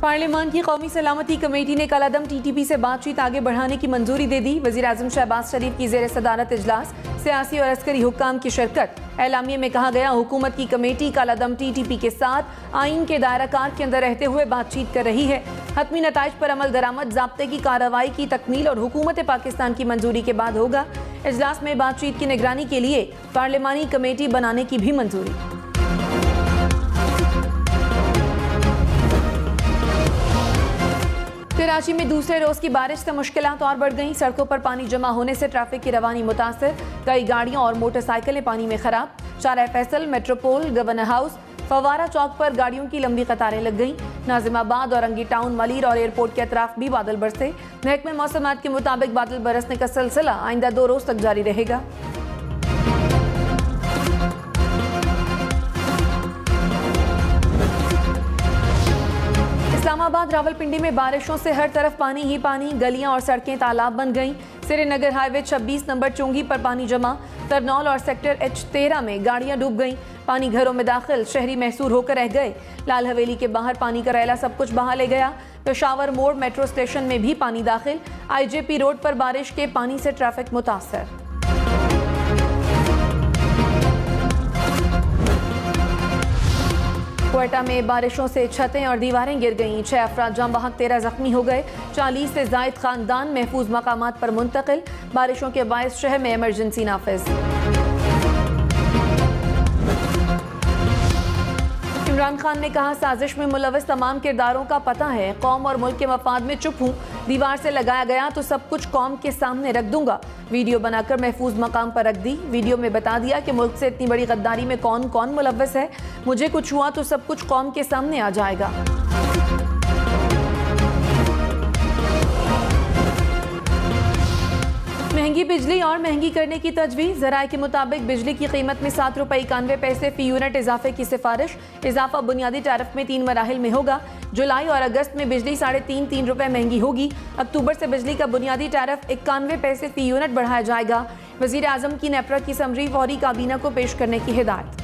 पार्लियामान की कौमी सलामती कमेटी ने कलादम टीटीपी से बातचीत आगे बढ़ाने की मंजूरी दे दी। वज़ीर आज़म शहबाज शरीफ की ज़ेर सदारत इजलास, सियासी और अस्करी हुक्काम की शिरकत। एलामिये में कहा गया, हुकूमत की कमेटी कलादम टीटीपी के साथ आइन के दायरा कार के अंदर रहते हुए बातचीत कर रही है। हतमी नताइज पर अमल दरामद ज़ाब्ते की कार्रवाई की तकमील और हुकूमत पाकिस्तान की मंजूरी के बाद होगा। इजलास में बातचीत की निगरानी के लिए पार्लियामानी कमेटी बनाने की भी मंजूरी। कराची में दूसरे रोज की बारिश से मुश्किलात और बढ़ गईं। सड़कों पर पानी जमा होने से ट्रैफिक की रवानी मुतासर, कई गाड़ियां और मोटरसाइकिलें पानी में खराब। शारा फैसल, मेट्रोपोल, गवर्नर हाउस, फवारा चौक पर गाड़ियों की लंबी कतारें लग गईं। नाजिमाबाद, औरंगी टाउन, मलीर और एयरपोर्ट के अतराफ भी बादल बरसे। महकमे मौसमात के मुताबिक बादल बरसने का सिलसिला आइंदा 2 रोज तक जारी रहेगा। इस्लामाबाद रावलपिंडी में बारिशों से हर तरफ पानी ही पानी, गलियां और सड़कें तालाब बन गईं। श्रीनगर हाईवे 26 नंबर चुंगी पर पानी जमा। तरनौल और सेक्टर H13 में गाड़ियां डूब गईं। पानी घरों में दाखिल, शहरी महसूर होकर रह गए। लाल हवेली के बाहर पानी का रैला सब कुछ बहा ले गया। पेशावर मोड़ मेट्रो स्टेशन में भी पानी दाखिल। IJP रोड पर बारिश के पानी से ट्रैफिक मुतासर। क्वेटा में बारिशों से छतें और दीवारें गिर गईं। 6 अफराद जाम बहक, 13 जख्मी हो गए। 40 से जायद खानदान महफूज मकामात पर मुंतकिल। बारिशों के बायस शहर में इमरजेंसी नाफिज। इमरान खान ने कहा, साजिश में मुलविस तमाम किरदारों का पता है। कौम और मुल्क के मफाद में चुप हूँ। दीवार से लगाया गया तो सब कुछ कौम के सामने रख दूंगा। वीडियो बनाकर महफूज मकाम पर रख दी। वीडियो में बता दिया कि मुल्क से इतनी बड़ी गद्दारी में कौन कौन मुलविस है। मुझे कुछ हुआ तो सब कुछ कौम के सामने आ जाएगा। महंगी बिजली और महंगी करने की तजवीज़। ज़राए के मुताबिक बिजली की कीमत में 7 रुपये 91 पैसे फी यूनिट इजाफे की सिफारिश। इजाफा बुनियादी टैरिफ में 3 मराहिल में होगा। जुलाई और अगस्त में बिजली 3.5 रुपये महंगी होगी। अक्टूबर से बिजली का बुनियादी टैरिफ 91 पैसे फी यूनिट बढ़ाया जाएगा। वज़ीर आज़म की नेपरा की समरी फौरी काबीना को पेश करने की हिदायत।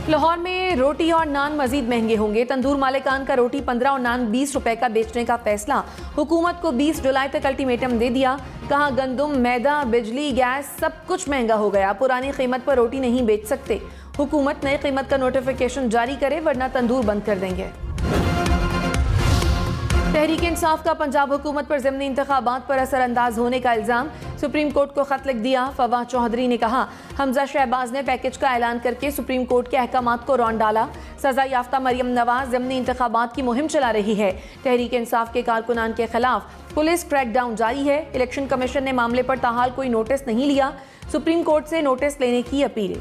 लाहौर में रोटी और नान मजीद महंगे होंगे। तंदूर मालिकान का रोटी 15 और नान 20 रुपए का बेचने का फैसला। हुकूमत को 20 जुलाई तक अल्टीमेटम दे दिया। कहा, गंदम, मैदा, बिजली, गैस सब कुछ महंगा हो गया। पुरानी कीमत पर रोटी नहीं बेच सकते। हुकूमत नई कीमत का नोटिफिकेशन जारी करे वरना तंदूर बंद कर देंगे। तहरीक इंसाफ का पंजाब हुकूमत पर ज़िमनी इंतखाबात पर असरअंदाज होने का इल्ज़ाम। सुप्रीम कोर्ट को खत लिख दिया। फवाद चौधरी ने कहा, हमजा शहबाज ने पैकेज का ऐलान करके सुप्रीम कोर्ट के अहकामात को रौंद डाला। सजा याफ्ता मरियम नवाज ज़िमनी इंतखाबात की मुहिम चला रही है। तहरीक इंसाफ के कारकुनान के खिलाफ पुलिस क्रैकडाउन जारी है। इलेक्शन कमीशन ने मामले पर ताहाल कोई नोटिस नहीं लिया। सुप्रीम कोर्ट से नोटिस लेने की अपील।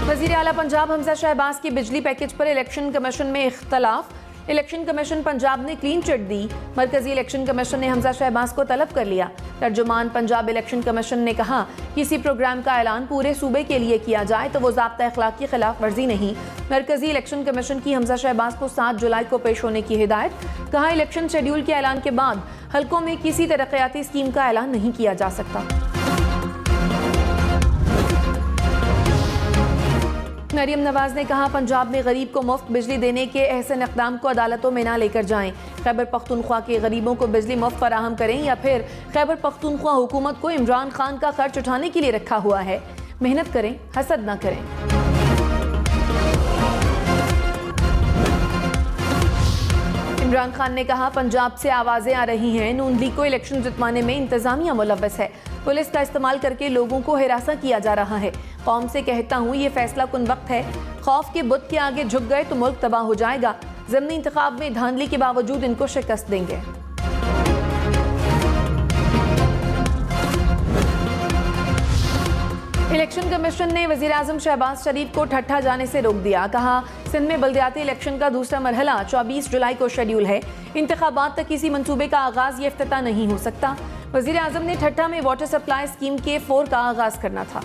वज़ीर आला पंजाब हमजा शहबाज की बिजली पैकेज पर इलेक्शन कमीशन में इख्तलाफ। इलेक्शन कमीशन पंजाब ने क्लीन चिट दी। मरकजी इलेक्शन कमीशन ने हमजा शहबाज को तलब कर लिया। तर्जुमान पंजाब इलेक्शन कमीशन ने कहा, किसी प्रोग्राम का ऐलान पूरे सूबे के लिए किया जाए तो वो ज़ाब्ता अखलाक की खिलाफ वर्जी नहीं। मरकजी इलेक्शन कमीशन की हमजा शहबाज को 7 जुलाई को पेश होने की हिदायत। कहा, इलेक्शन शेड्यूल के ऐलान के बाद हल्कों में किसी तरक्याती स्कीम का ऐलान नहीं किया जा सकता। मरियम नवाज ने कहा, पंजाब में गरीब को मुफ्त बिजली देने के ऐसे इक़दाम को अदालतों में ना लेकर जाएं। खैबर पख्तूनख्वा के गरीबों को बिजली मुफ्त फराहम करें या फिर खैबर पख्तूनख्वा हुकूमत को इमरान खान का खर्च उठाने के लिए रखा हुआ है। मेहनत करें, हसद ना करें। इमरान खान ने कहा, पंजाब से आवाजें आ रही हैं, नून लीग को इलेक्शन जितवाने में इंतजामिया मुलव्वस है। पुलिस का इस्तेमाल करके लोगों को हिरासा किया जा रहा है। कौम से कहता हूँ, ये फैसला कुन वक्त है। खौफ के बुत के आगे झुक गए तो मुल्क तबाह हो जाएगा। ज़िमनी इंतखाब में धांधली के बावजूद इनको शिकस्त देंगे। इलेक्शन कमीशन ने वज़ीर आज़म शहबाज शरीफ को ठट्ठा जाने से रोक दिया। कहा, सिंध में बल्दियाती इलेक्शन का दूसरा मरहला 24 जुलाई को शेड्यूल है। इंतखाबात तक किसी मंसूबे का आगाज या इफ्तिताह नहीं हो सकता। वज़ीर आज़म ने ठट्ठा में वाटर सप्लाई स्कीम के 4 का आगाज करना था।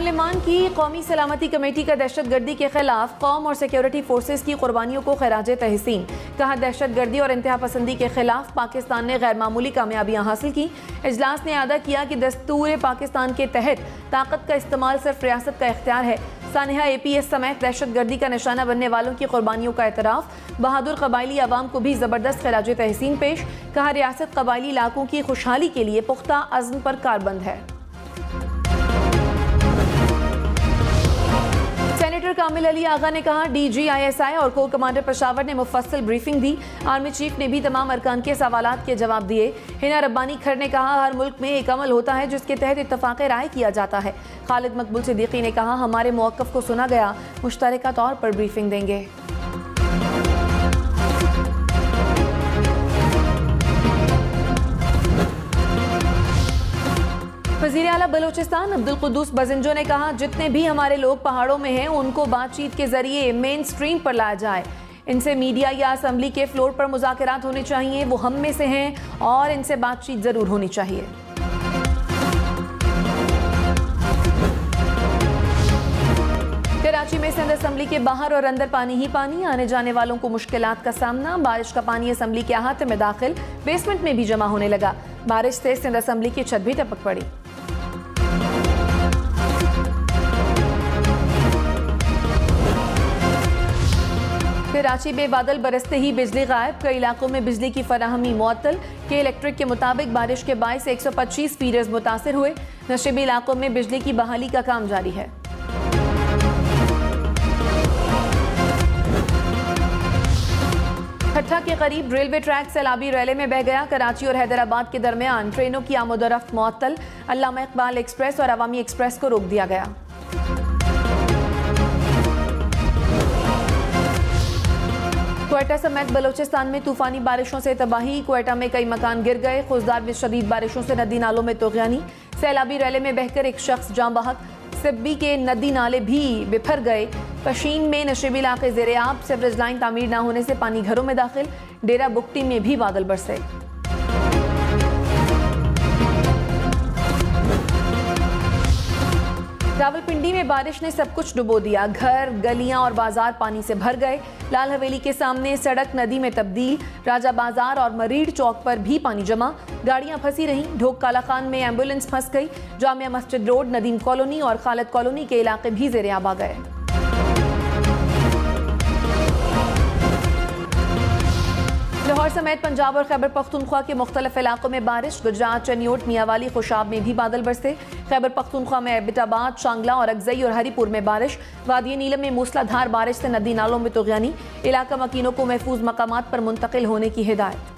पार्लियामान की कौमी सलामती कमेटी का दहशतगर्दी के खिलाफ कौम और सिक्योरिटी फोर्सेस की कुर्बानियों को खराज तहसीन। कहा, दहशतगर्दी और इंतहा पसंदी के खिलाफ पाकिस्तान ने गैर मामूली कामयाबियां हासिल की। इजलास ने अदा किया कि दस्तूर पाकिस्तान के तहत ताकत का इस्तेमाल सिर्फ रियासत का इख्तियार है। सानिहा APS समेत दहशतगर्दी का निशाना बनने वालों की कुर्बानियों का एतराफ़। बहादुर कबायली अवाम को भी ज़बरदस्त खराज तहसीन पेश। कहा, रियासत कबायली इलाकों की खुशहाली के लिए पुख्ता अज़्म पर कारबंद है। सेनेटर कामिल अली आगा ने कहा, DGISI और कोर कमांडर पेशावर ने मुफस्सल ब्रीफिंग दी। आर्मी चीफ ने भी तमाम अरकान के सवालात के जवाब दिए। हिना रब्बानी खर ने कहा, हर मुल्क में एक अमल होता है जिसके तहत इत्तफाक़ राय किया जाता है। खालिद मकबूल सिद्दीकी ने कहा, हमारे मौक़िफ़ को सुना गया, मुश्तरका तौर पर ब्रीफिंग देंगे। वज़ीर आला बलोचिस्तान अब्दुल कुद्दूस बजिंजो ने कहा, जितने भी हमारे लोग पहाड़ों में हैं उनको बातचीत के जरिए मेन स्ट्रीम पर लाया जाए। इनसे मीडिया या असम्बली के फ्लोर पर मुज़ाकरात होने चाहिए। वो हम में से हैं और इनसे बातचीत ज़रूर होनी चाहिए। कराची में सिंध असम्बली के बाहर और अंदर पानी ही पानी। आने जाने वालों को मुश्किलात का सामना। बारिश का पानी असम्बली के अहाते में दाखिल, बेसमेंट में भी जमा होने लगा। बारिश से सिंध असम्बली की छत भी टपक पड़ी। कराची में बादल बरसते ही बिजली गायब। कई इलाकों में बिजली की फराहमी मुअत्तल। के इलेक्ट्रिक के मुताबिक बारिश के बायस 125 फीडर्स मुतासिर हुए। नशीबी इलाकों में बिजली की बहाली का काम जारी है। खट्टा के करीब रेलवे ट्रैक सैलाबी रैले में बह गया। कराची और हैदराबाद के दरमियान ट्रेनों की आमदोरफ्त मुअत्तल। अल्लामा इकबाल एक्सप्रेस और अवामी एक्सप्रेस को रोक दिया गया। क्वेटा समेत बलोचिस्तान में तूफानी बारिशों से तबाही। क्वेटा में कई मकान गिर गए। खुशदार में शदीद बारिशों से नदी नालों में तोग़यानी। सैलाबी रैले में बहकर एक शख्स जाँ बहक। सिब्बी के नदी नाले भी बिफर गए। पशीन में नशीबी इलाके ज़ेर-ए-आब। सीवरेज लाइन तामीर न होने से पानी घरों में दाखिल। डेरा बुगटी में भी बादल बरसे। रावलपिंडी में बारिश ने सब कुछ डुबो दिया। घर, गलियां और बाजार पानी से भर गए। लाल हवेली के सामने सड़क नदी में तब्दील। राजा बाजार और मरीड चौक पर भी पानी जमा। गाड़ियां फंसी रहीं। ढोक काला खान में एम्बुलेंस फंस गई। जामिया मस्जिद रोड, नदीम कॉलोनी और खालिद कॉलोनी के इलाके भी ज़ेर-ए-आब आ गए। लाहौर समेत पंजाब और खैबर पख्तूनख्वा के मुख्तलिफ इलाकों में बारिश। गुजरात, चनियोट, मियावाली, खुशाब में भी बादल बरसे। खैबर पख्तूनख्वा में एबटाबाद, शांगला और अगजई और हरीपुर में बारिश। वादी नीलम में मूसलाधार बारिश से नदी नालों में तोग़यानी। इलाका मकीनों को महफूज मकामात पर मुंतकिल होने की हिदायत।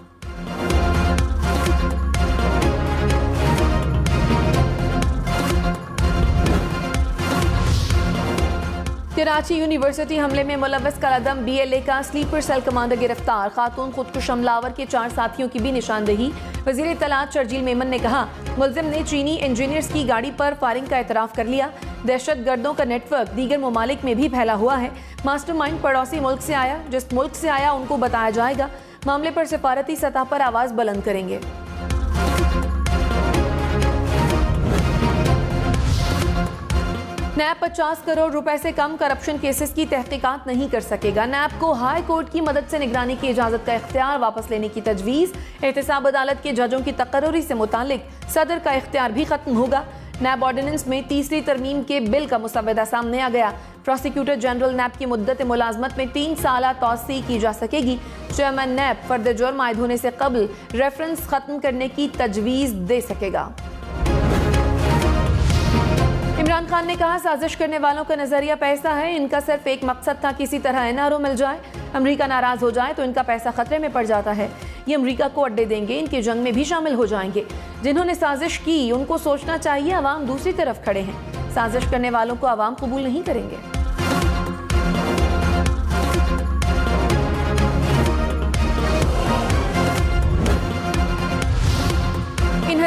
कराची यूनिवर्सिटी हमले में मुलव्वस कलादम BLA का स्लीपर सेल कमांडर गिरफ्तार। खातून खुदकुश हमलावर के 4 साथियों की भी निशानदेही। वज़ीर इत्तलात शर्जील मेमन ने कहा, मुल्ज़िम ने चीनी इंजीनियर्स की गाड़ी पर फायरिंग का एतराफ़ कर लिया। दहशत गर्दों का नेटवर्क दीगर ममालिक में भी फैला हुआ है। मास्टरमाइंड पड़ोसी मुल्क से आया। जिस मुल्क से आया उनको बताया जाएगा। मामले पर सिफारती सतह पर आवाज़ बुलंद करेंगे। नैब 50 करोड़ रुपए से कम करप्शन केसेस की तहकीकात नहीं कर सकेगा। नैब को हाई कोर्ट की मदद से निगरानी की इजाजत का इख्तियार वापस लेने की तजवीज़। एहतसाब अदालत के जजों की तकर्री से मुतालिक सदर का इख्तियार भी खत्म होगा। नैब ऑर्डिनेंस में तीसरी तरमीम के बिल का मुसव्वदा सामने आ गया। प्रोसिक्यूटर जनरल नैब की मुद्दत मुलाजमत में 3 साल तौसी की जा सकेगी। चेयरमैन नैब फर्द जुर्म आयद होने से कबल रेफरेंस खत्म करने की तजवीज़ दे सकेगा। इमरान खान ने कहा, साजिश करने वालों का नजरिया पैसा है। इनका सिर्फ एक मकसद था, किसी तरह NRO मिल जाए। अमेरिका नाराज हो जाए तो इनका पैसा खतरे में पड़ जाता है। ये अमेरिका को अड्डे देंगे, इनकी जंग में भी शामिल हो जाएंगे। जिन्होंने साजिश की उनको सोचना चाहिए अवाम दूसरी तरफ खड़े हैं। साजिश करने वालों को अवाम कबूल नहीं करेंगे।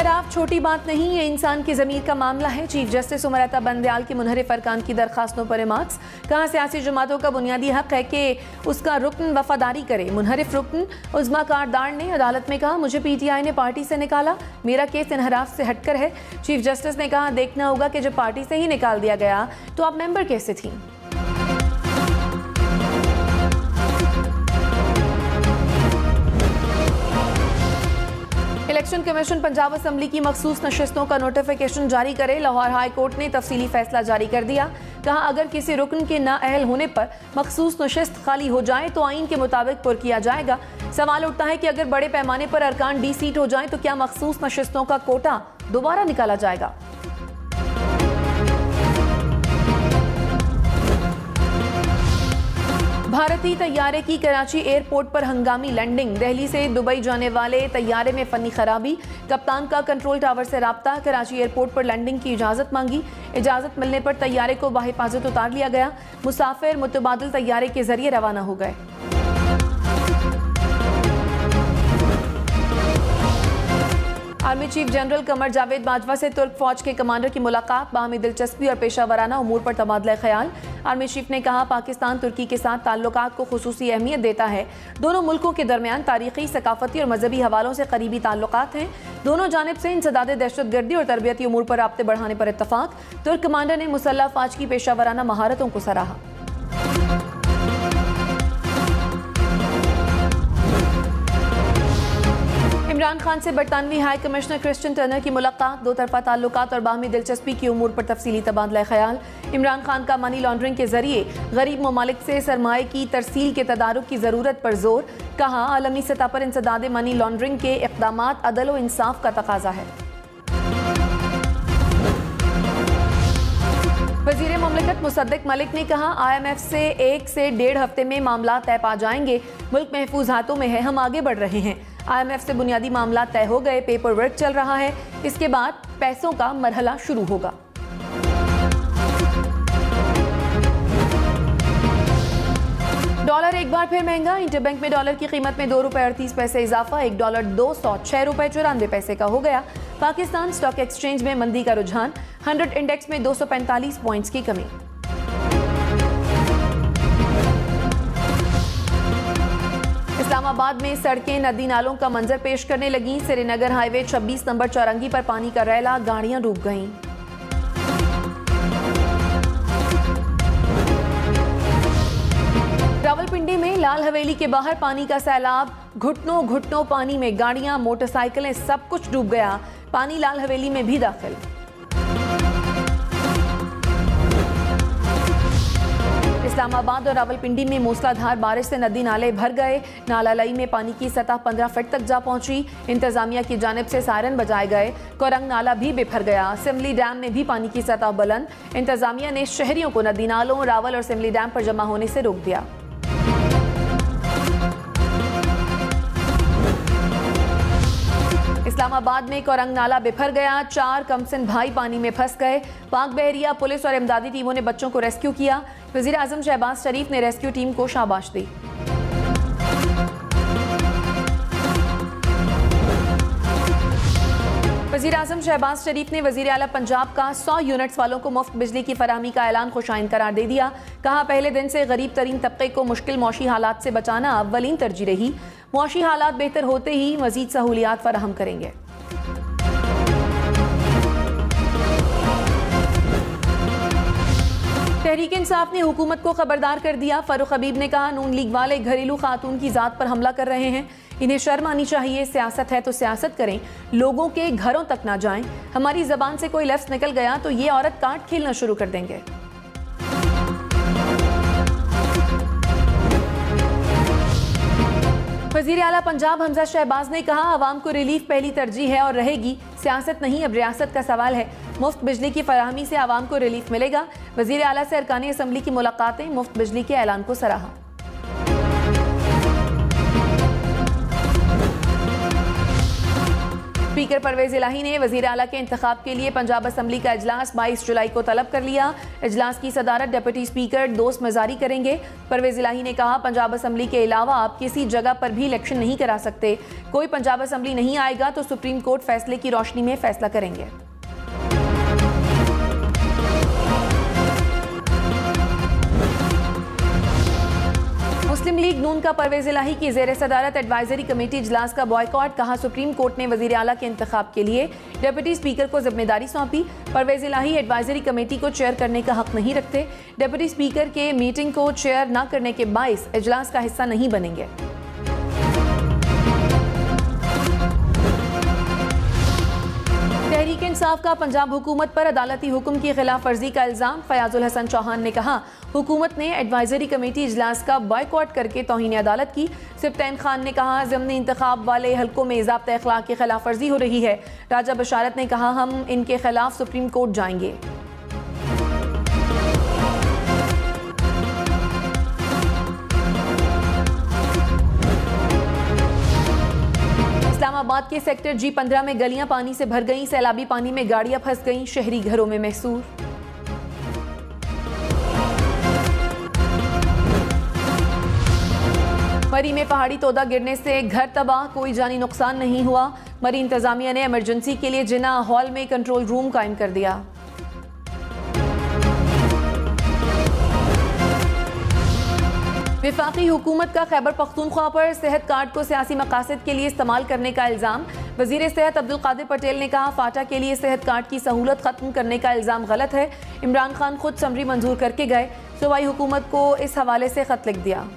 इनहराफ छोटी बात नहीं, ये इंसान की ज़मीर का मामला है। चीफ जस्टिस उमर बंदयाल की मुनहरिफ अरकान की दरखास्तों पर रिमार्क्स। कहा सियासी जमातों का बुनियादी हक है कि उसका रुकन वफादारी करे। मुनहरिफ रुकन उज़्मा कारदार ने अदालत में कहा, मुझे पीटीआई ने पार्टी से निकाला, मेरा केस इनहराफ से हटकर है। चीफ जस्टिस ने कहा, देखना होगा कि जब पार्टी से ही निकाल दिया गया तो आप मेंबर कैसे थी। इलेक्शन कमीशन पंजाब असम्बली की मखसूस नशिस्तों का नोटिफिकेशन जारी करे। लाहौर हाई कोर्ट ने तफसीली फैसला जारी कर दिया। कहा, अगर किसी रुकन के नाअहल होने पर मखसूस नशिस्त खाली हो जाए तो आइन के मुताबिक पुर किया जाएगा। सवाल उठता है कि अगर बड़े पैमाने पर अरकान डी सीट हो जाए तो क्या मखसूस नशिस्तों का कोटा दोबारा निकाला जाएगा। भारतीय तैयारे की कराची एयरपोर्ट पर हंगामी लैंडिंग। दिल्ली से दुबई जाने वाले तैयारे में फनी खराबी। कप्तान का कंट्रोल टावर से राब्ता। कराची एयरपोर्ट पर लैंडिंग की इजाजत मांगी। इजाजत मिलने पर तैयारे को बाहिफाजत उतार लिया गया। मुसाफिर मुतबादिल तैयारे के जरिए रवाना हो गए। Army chief general Qamar Javed Bajwa से तुर्क फौज के कमांडर की मुलाकात। बाहमी दिलचस्पी और पेशावराना उमूर पर तबादला ख्याल। आर्मी चीफ ने कहा, पाकिस्तान तुर्की के साथ ताल्लुकात को खुसूसी अहमियत देता है। दोनों मुल्कों के दरमियान तारीखी, सकाफती और मजहबी हवालों से करीबी ताल्लुकात हैं। दोनों जानिब से इंसदाद दहशतगर्दी और तरबियती उमूर पर राब्ते बढ़ाने पर इत्तफाक। तुर्क कमांडर ने मुसल्लह फौज की पेशावराना महारतों को सराहा। इमरान खान से बरतानवी हाई कमिश्नर क्रिश्चियन टर्नर की मुलाकात। दो तरफा ताल्लुकात और बाहमी दिलचस्पी की उमूर पर तफसीली तबादला ख्याल। इमरान खान का मनी लॉन्ड्रिंग के जरिए गरीब ममालिक से सरमाए की तरसील के तदारुक की ज़रूरत पर जोर। कहा, आलमी सतह पर इंसदाद मनी लॉन्ड्रिंग के इक़दामात अदल व इंसाफ का तकाजा है। वज़ीर मुमलिकत मुसद्दिक मलिक ने कहा, IMF से 1 से 1.5 हफ्ते में मामला तय पा जाएंगे। मुल्क महफूज हाथों में है, हम आगे बढ़ रहे हैं। IMF से बुनियादी मामला तय हो गए, पेपर वर्क चल रहा है। इसके बाद पैसों का मरहला शुरू होगा। डॉलर एक बार फिर महंगा। इंटरबैंक में डॉलर की कीमत में 2 रुपये 38 पैसे इजाफा। $1 206 रुपये 94 पैसे का हो गया। पाकिस्तान स्टॉक एक्सचेंज में मंदी का रुझान। 100 इंडेक्स में 245 पॉइंट्स की कमी। इस्लामाबाद में सड़कें नदी नालों का मंजर पेश करने लगी। श्रीनगर हाईवे 26 नंबर चौरंगी पर पानी का रैला, गाड़ियां डूब गईं। रावलपिंडी में लाल हवेली के बाहर पानी का सैलाब। घुटनों घुटनों पानी में गाड़ियां, मोटरसाइकिलें, सब कुछ डूब गया। पानी लाल हवेली में भी दाखिल। इस्लामाबाद और रावलपिंडी में मूसलाधार बारिश से नदी नाले भर गए। नाला लई में पानी की सतह 15 फीट तक जा पहुंची। इंतजामिया की जानिब से सायरन बजाए गए। कोरंग नाला भी बिफर गया। सिमली डैम में भी पानी की सतह बुलंद। इंतजामिया ने शहरियों को नदी नालों, रावल और सिमली डैम पर जमा होने से रोक दिया। इस्लामाबाद में कोरंग नाला बिफर गया। 4 कमसिन भाई पानी में फंस गए। पाक बहरिया पुलिस और इमदादी टीमों ने बच्चों को रेस्क्यू किया। वज़ीर आज़म शहबाज शरीफ ने रेस्क्यू टीम को शाबाश दी। वज़ीर आज़म शहबाज शरीफ ने वज़ीर आला पंजाब का 100 यूनिट्स वालों को मुफ्त बिजली की फराहमी का ऐलान खुशाइन करार दे दिया। कहा, पहले दिन से गरीब तरीन तबके को मुश्किल मौशी हालात से बचाना अव्वलीन तरजीह रही। मौशी हालात बेहतर होते ही मज़ीद सहूलियात फराहम करेंगे। तहरीक इंसाफ ने हुकूमत को खबरदार कर दिया। फारूक हबीब ने कहा, नून लीग वाले घरेलू खातून की जात पर हमला कर रहे हैं। इन्हें शर्म आनी चाहिए। सियासत है तो सियासत करें, लोगों के घरों तक ना जाएं। हमारी जबान से कोई लफ्ज़ निकल गया तो ये औरत काट खेलना शुरू कर देंगे। वज़ीर आला पंजाब हमजा शहबाज ने कहा, आवाम को रिलीफ पहली तरजीह है और रहेगी। सियासत नहीं, अब रियासत का सवाल है। मुफ्त बिजली की फराहमी से आवाम को रिलीफ मिलेगा। वज़ीर आला से अरकानी असम्बली की मुलाकातें, मुफ्त बिजली के ऐलान को सराहा। स्पीकर परवेज इलाही ने वजीर आला के इंतखाब के लिए पंजाब असम्बली का इजलास 22 जुलाई को तलब कर लिया। इजलास की सदारत डिप्टी स्पीकर दोस्त मजारी करेंगे। परवेज इलाही ने कहा, पंजाब असम्बली के अलावा आप किसी जगह पर भी इलेक्शन नहीं करा सकते। कोई पंजाब असम्बली नहीं आएगा तो सुप्रीम कोर्ट फैसले की रोशनी में फैसला करेंगे। मुस्लिम लीग नून का परवेज इलाही की जेर सदारत एडवाइजरी कमेटी इजलास का बॉयकॉट। कहा, सुप्रीम कोर्ट ने वजीर आला के इंतखाब के लिए डिप्टी स्पीकर को जिम्मेदारी सौंपी। परवेज इलाही एडवाइजरी कमेटी को चेयर करने का हक नहीं रखते। डिप्टी स्पीकर के मीटिंग को चेयर न करने के बाइस इजलास का हिस्सा नहीं बनेंगे। तहरीक इंसाफ का पंजाब हुकूमत पर अदालती हुक्म की खिलाफ वर्जी का इल्जाम। फयाजुल हसन चौहान ने कहा, हुकूमत ने एडवाइजरी कमेटी इजलास का बॉयकॉट करके तौहीन अदालत की। सिप्तैन खान ने कहा, ज़िमनी इंतखाब वाले हल्कों में ज़ाब्ता अखलाक की खिलाफ वर्जी हो रही है। राजा बशारत ने कहा, हम इनके खिलाफ सुप्रीम कोर्ट जाएंगे। इस्लामाबाद के सेक्टर G15 में गलियां पानी से भर गईं। सैलाबी पानी में गाड़ियां फंस गईं। शहरी घरों में महसूर। मरी में पहाड़ी तोदा गिरने से घर तबाह, कोई जानी नुकसान नहीं हुआ। मरी इंतजामिया ने इमरजेंसी के लिए जिना हॉल में कंट्रोल रूम कायम कर दिया। विफाकी हुकूमत का खैबर पख्तूनख्वा पर सेहत कार्ड को सियासी मकासद के लिए इस्तेमाल करने का इल्ज़ाम। वजीर सेहत अब्दुल कादिर पटेल ने कहा, फाटा के लिए सेहत कार्ड की सहूलत खत्म करने का इल्ज़ाम गलत है। इमरान खान खुद समरी मंजूर करके गए। सूबाई हुकूमत को इस हवाले से खत लिख दिया।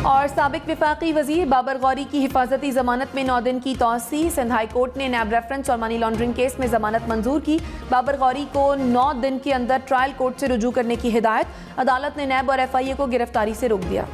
और साबिक विफाकी वजीर बाबर गौरी की हिफाजती जमानत में 9 दिन की तौसी। सिंध हाई कोर्ट ने नैब रेफरेंस और मनी लॉन्ड्रिंग केस में जमानत मंजूर की। बाबर गौरी को 9 दिन के अंदर ट्रायल कोर्ट से रुजू करने की हिदायत। अदालत ने नैब और FIA को गिरफ्तारी से रोक दिया।